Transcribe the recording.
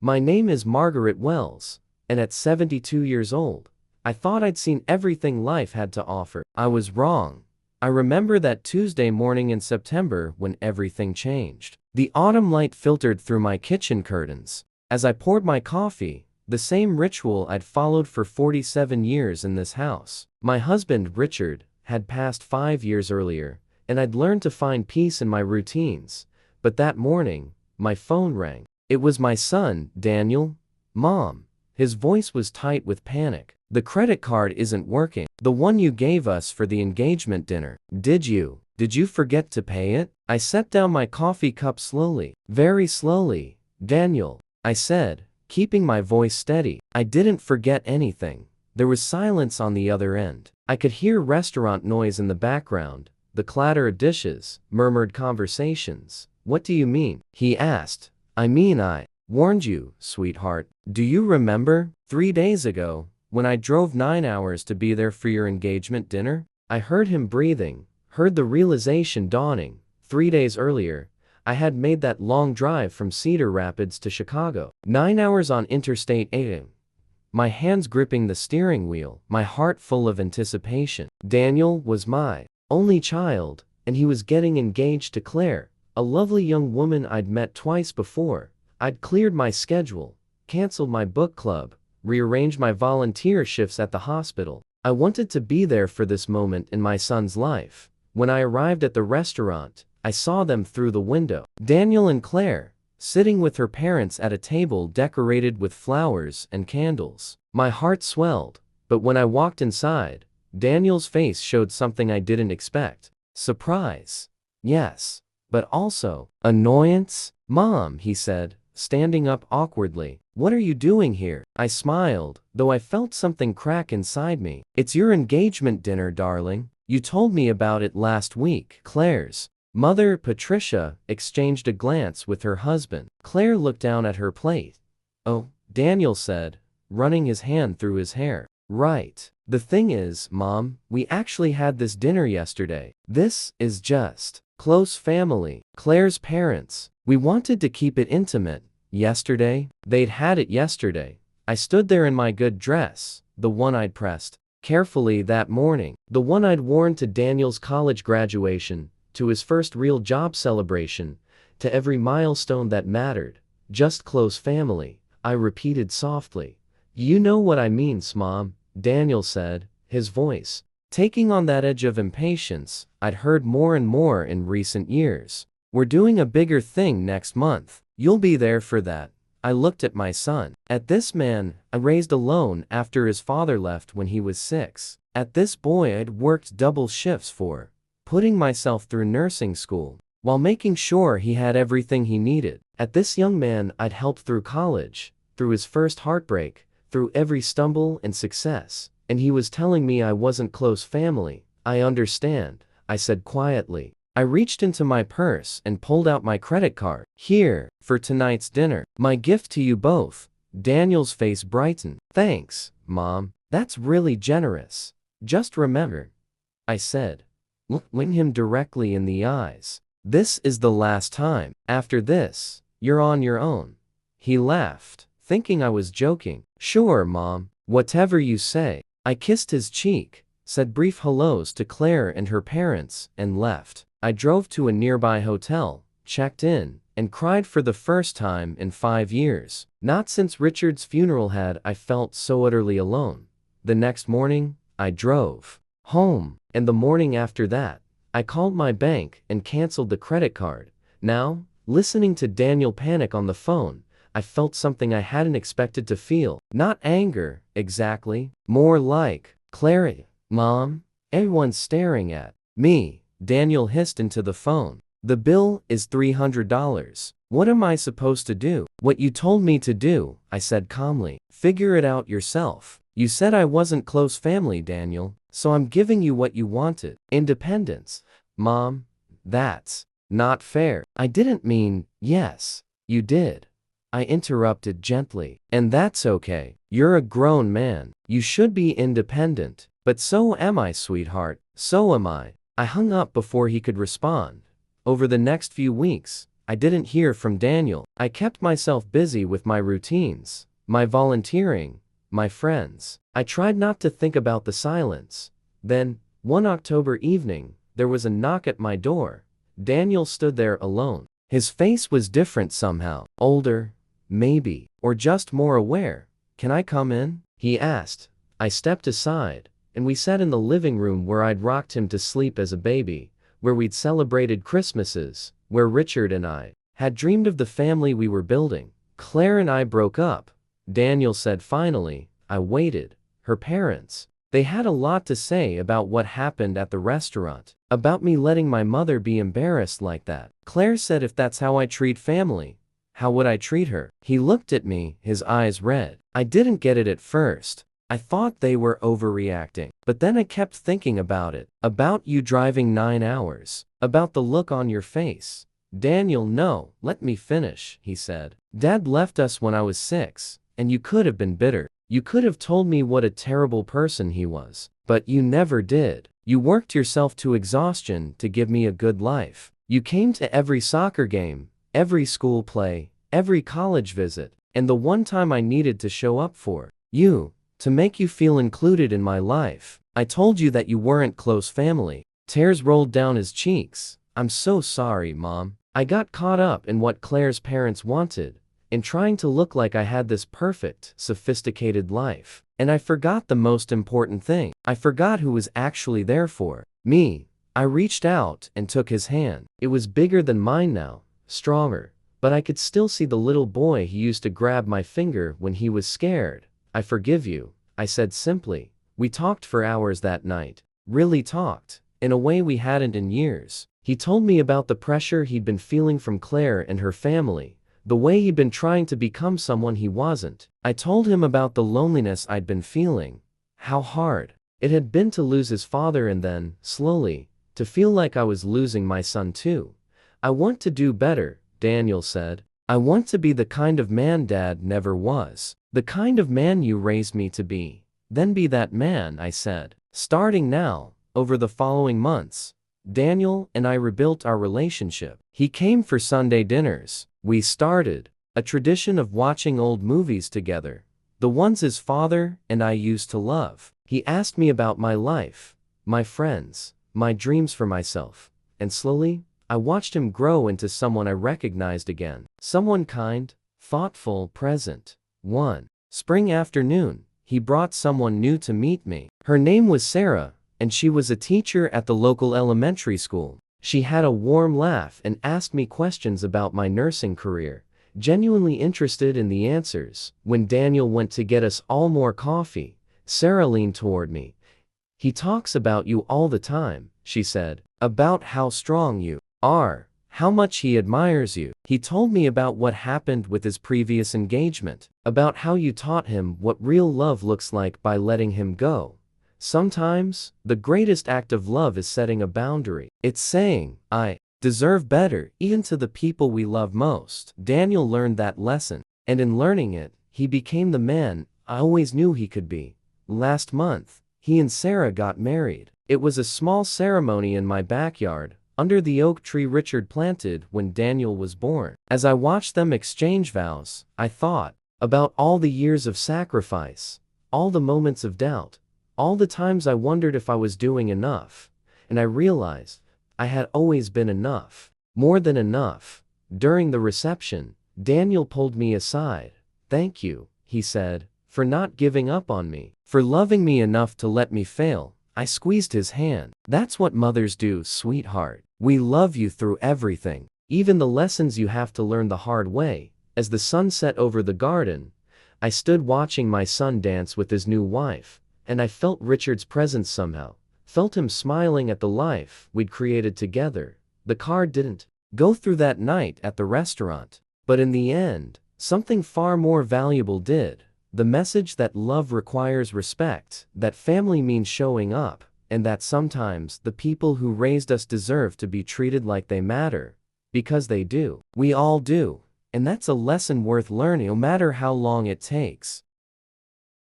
My name is Margaret Wells, and at 72 years old, I thought I'd seen everything life had to offer. I was wrong. I remember that Tuesday morning in September when everything changed. The autumn light filtered through my kitchen curtains. As I poured my coffee, the same ritual I'd followed for 47 years in this house. My husband, Richard, had passed 5 years earlier, and I'd learned to find peace in my routines. But that morning, my phone rang. It was my son, Daniel. Mom. His voice was tight with panic. The credit card isn't working. The one you gave us for the engagement dinner. Did you forget to pay it? I set down my coffee cup slowly. Very slowly. Daniel, I said, keeping my voice steady. I didn't forget anything. There was silence on the other end. I could hear restaurant noise in the background, the clatter of dishes, murmured conversations. What do you mean? He asked. I mean, I warned you, sweetheart. Do you remember? 3 days ago, when I drove 9 hours to be there for your engagement dinner? I heard him breathing, heard the realization dawning. 3 days earlier, I had made that long drive from Cedar Rapids to Chicago. 9 hours on Interstate 8. My hands gripping the steering wheel, my heart full of anticipation. Daniel was my only child, and he was getting engaged to Claire, a lovely young woman I'd met twice before. I'd cleared my schedule, canceled my book club, rearranged my volunteer shifts at the hospital. I wanted to be there for this moment in my son's life. When I arrived at the restaurant, I saw them through the window. Daniel and Claire, sitting with her parents at a table decorated with flowers and candles. My heart swelled, but when I walked inside, Daniel's face showed something I didn't expect. Surprise. Yes, but also annoyance. Mom, he said, standing up awkwardly. What are you doing here? I smiled, though I felt something crack inside me. It's your engagement dinner, darling. You told me about it last week. Claire's mother, Patricia, exchanged a glance with her husband. Claire looked down at her plate. Oh, Daniel said, running his hand through his hair. Right. The thing is, Mom, we actually had this dinner yesterday. This is just close family. Claire's parents. We wanted to keep it intimate. Yesterday? They'd had it yesterday. I stood there in my good dress, the one I'd pressed carefully that morning, the one I'd worn to Daniel's college graduation, to his first real job celebration, to every milestone that mattered. Just close family, I repeated softly. You know what I mean, Mom, Daniel said, his voice taking on that edge of impatience I'd heard more and more in recent years. We're doing a bigger thing next month. You'll be there for that. I looked at my son. At this man I raised alone after his father left when he was 6. At this boy I'd worked double shifts for, putting myself through nursing school, while making sure he had everything he needed. At this young man I'd helped through college, through his first heartbreak, through every stumble and success. And he was telling me I wasn't close family. I understand, I said quietly. I reached into my purse and pulled out my credit card. Here, for tonight's dinner. My gift to you both. Daniel's face brightened. Thanks, Mom. That's really generous. Just remember, I said, looking him directly in the eyes. This is the last time. After this, you're on your own. He laughed, thinking I was joking. Sure, Mom. Whatever you say. I kissed his cheek, said brief hellos to Claire and her parents, and left. I drove to a nearby hotel, checked in, and cried for the first time in 5 years. Not since Richard's funeral had I felt so utterly alone. The next morning, I drove home, and the morning after that, I called my bank and canceled the credit card. Now, listening to Daniel panic on the phone, I felt something I hadn't expected to feel. Not anger, exactly. More like clarity. Mom? Everyone's staring at me, Daniel hissed into the phone. The bill is $300. What am I supposed to do? What you told me to do, I said calmly. Figure it out yourself. You said I wasn't close family, Daniel, so I'm giving you what you wanted. Independence. Mom, that's not fair. I didn't mean, yes, you did. I interrupted gently. And that's okay. You're a grown man. You should be independent. But so am I, sweetheart. So am I. I hung up before he could respond. Over the next few weeks, I didn't hear from Daniel. I kept myself busy with my routines, my volunteering, my friends. I tried not to think about the silence. Then, one October evening, there was a knock at my door. Daniel stood there alone. His face was different somehow. Older, maybe, or just more aware. "Can I come in?" he asked. I stepped aside, and we sat in the living room where I'd rocked him to sleep as a baby, where we'd celebrated Christmases, where Richard and I had dreamed of the family we were building. "Claire and I broke up," Daniel said finally. I waited. Her parents. They had a lot to say about what happened at the restaurant, about me letting my mother be embarrassed like that. Claire said if that's how I treat family, how would I treat her? He looked at me, his eyes red. I didn't get it at first. I thought they were overreacting. But then I kept thinking about it. About you driving 9 hours. About the look on your face. "Daniel, no, let me finish," he said. "Dad left us when I was 6, and you could have been bitter. You could have told me what a terrible person he was. But you never did. You worked yourself to exhaustion to give me a good life. You came to every soccer game, every school play, every college visit, and the one time I needed to show up for you, to make you feel included in my life. I told you that you weren't close family." Tears rolled down his cheeks. "I'm so sorry, Mom. I got caught up in what Claire's parents wanted, in trying to look like I had this perfect, sophisticated life. And I forgot the most important thing. I forgot who was actually there for me." I reached out and took his hand. It was bigger than mine now, stronger, but I could still see the little boy who used to grab my finger when he was scared. "I forgive you," I said simply. We talked for hours that night. Really talked, in a way we hadn't in years. He told me about the pressure he'd been feeling from Claire and her family, the way he'd been trying to become someone he wasn't. I told him about the loneliness I'd been feeling, how hard it had been to lose his father and then, slowly, to feel like I was losing my son too. "I want to do better," Daniel said. "I want to be the kind of man Dad never was. The kind of man you raised me to be." "Then be that man," I said. Starting now, over the following months, Daniel and I rebuilt our relationship. He came for Sunday dinners. We started a tradition of watching old movies together, the ones his father and I used to love. He asked me about my life, my friends, my dreams for myself, and slowly, I watched him grow into someone I recognized again. Someone kind, thoughtful, present. One spring afternoon, he brought someone new to meet me. Her name was Sarah, and she was a teacher at the local elementary school. She had a warm laugh and asked me questions about my nursing career, genuinely interested in the answers. When Daniel went to get us all more coffee, Sarah leaned toward me. "He talks about you all the time," she said, "about how strong you are, how much he admires you. He told me about what happened with his previous engagement, about how you taught him what real love looks like by letting him go. Sometimes, the greatest act of love is setting a boundary. It's saying, I deserve better, even to the people we love most." Daniel learned that lesson, and in learning it, he became the man I always knew he could be. Last month, he and Sarah got married. It was a small ceremony in my backyard, under the oak tree Richard planted when Daniel was born. As I watched them exchange vows, I thought about all the years of sacrifice, all the moments of doubt, all the times I wondered if I was doing enough, and I realized I had always been enough, more than enough. During the reception, Daniel pulled me aside. "Thank you," he said, "for not giving up on me, for loving me enough to let me fail." I squeezed his hand. "That's what mothers do, sweetheart. We love you through everything, even the lessons you have to learn the hard way." As the sun set over the garden, I stood watching my son dance with his new wife, and I felt Richard's presence somehow, felt him smiling at the life we'd created together. The car didn't go through that night at the restaurant, but in the end, something far more valuable did. The message that love requires respect, that family means showing up, and that sometimes the people who raised us deserve to be treated like they matter, because they do. We all do, and that's a lesson worth learning no matter how long it takes.